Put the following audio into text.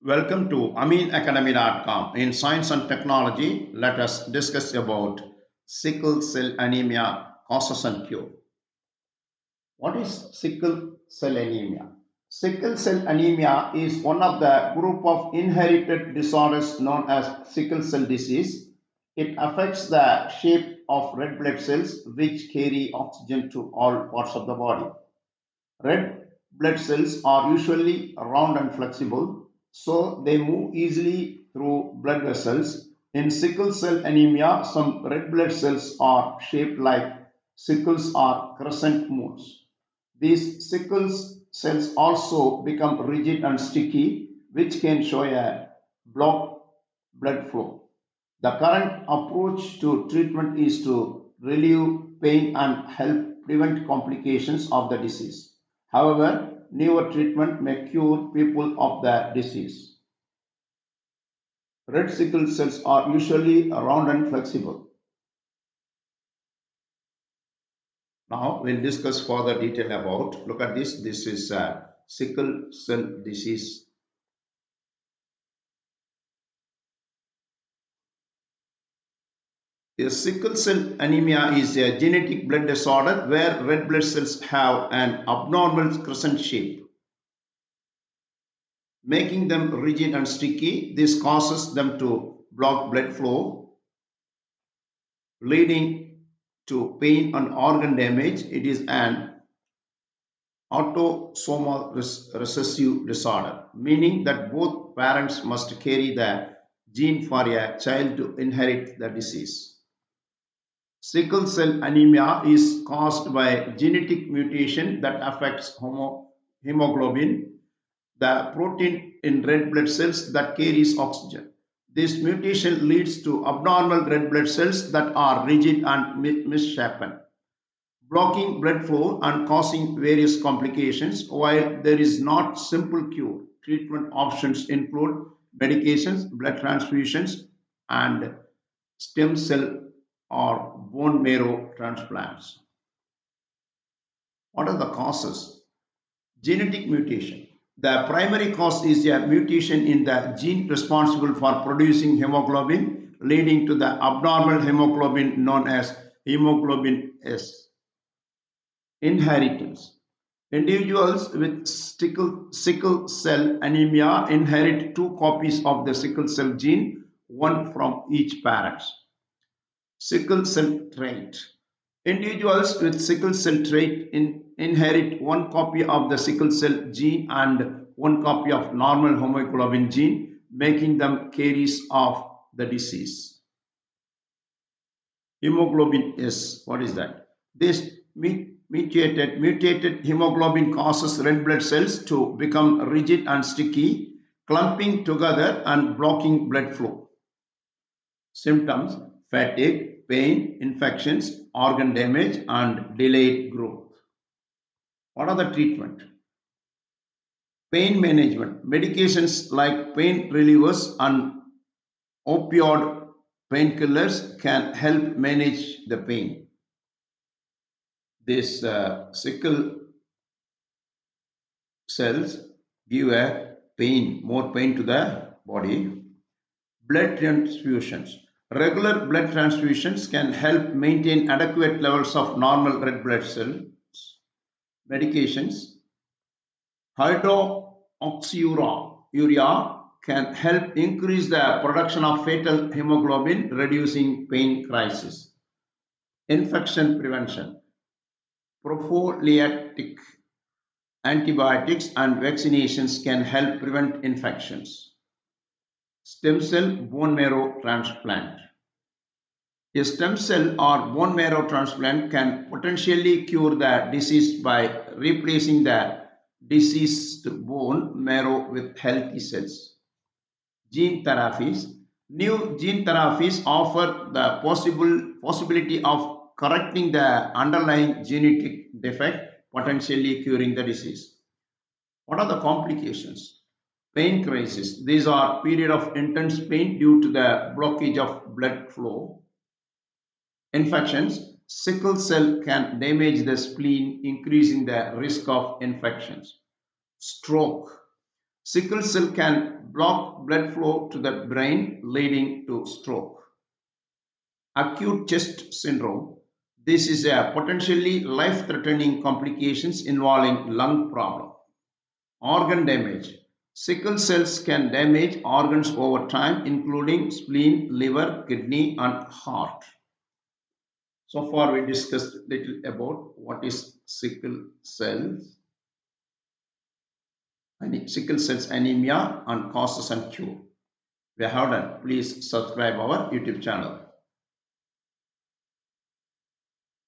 Welcome to aminacademy.com. In science and technology, let us discuss about sickle cell anemia causes and cure. What is sickle cell anemia? Sickle cell anemia is one of the group of inherited disorders known as sickle cell disease. It affects the shape of red blood cells which carry oxygen to all parts of the body. Red blood cells are usually round and flexible, so they move easily through blood vessels. In sickle cell anemia, some red blood cells are shaped like sickles or crescent moons. These sickle cells also become rigid and sticky, which can show a blocked blood flow. The current approach to treatment is to relieve pain and help prevent complications of the disease. However, newer treatment may cure people of the disease. Red sickle cells are usually round and flexible. Now we'll discuss further detail about. Look at this. This is sickle cell disease. A sickle cell anemia is a genetic blood disorder where red blood cells have an abnormal crescent shape, making them rigid and sticky. This causes them to block blood flow, leading to pain and organ damage. It is an autosomal recessive disorder, meaning that both parents must carry the gene for a child to inherit the disease. Sickle cell anemia is caused by genetic mutation that affects hemoglobin, the protein in red blood cells that carries oxygen. This mutation leads to abnormal red blood cells that are rigid and misshapen, blocking blood flow and causing various complications. While there is not simple cure, treatment options include medications, blood transfusions, and stem cell or bone marrow transplants. What are the causes? Genetic mutation. The primary cause is a mutation in the gene responsible for producing hemoglobin, leading to the abnormal hemoglobin known as hemoglobin S. Inheritance. Individuals with sickle cell anemia inherit two copies of the sickle cell gene, one from each parent. Sickle cell trait. Individuals with sickle cell trait inherit one copy of the sickle cell gene and one copy of normal hemoglobin gene, making them carriers of the disease. Hemoglobin S, what is that? This mutated hemoglobin causes red blood cells to become rigid and sticky, clumping together and blocking blood flow. Symptoms: fatigue, pain, infections, organ damage, and delayed growth. What are the treatment? Pain management. Medications like pain relievers and opioid painkillers can help manage the pain. This sickle cells give a pain, more pain to the body. Blood transfusions. Regular blood transfusions can help maintain adequate levels of normal red blood cells. Medications. Hydroxyurea can help increase the production of fetal hemoglobin, reducing pain crisis. Infection prevention. Prophylactic antibiotics and vaccinations can help prevent infections. Stem cell bone marrow transplant. A stem cell or bone marrow transplant can potentially cure the disease by replacing the diseased bone marrow with healthy cells. Gene therapies. New gene therapies offer the possibility of correcting the underlying genetic defect, potentially curing the disease. What are the complications? Pain crisis. These are period of intense pain due to the blockage of blood flow. Infections. Sickle cell can damage the spleen, increasing the risk of infections. Stroke. Sickle cell can block blood flow to the brain, leading to stroke. Acute chest syndrome. This is a potentially life-threatening complications involving lung problem. Organ damage. Sickle cells can damage organs over time, including spleen, liver, kidney, and heart. So far, we discussed a little about what is sickle cells, sickle cells anemia, and causes and cure. We have done. Please subscribe our YouTube channel.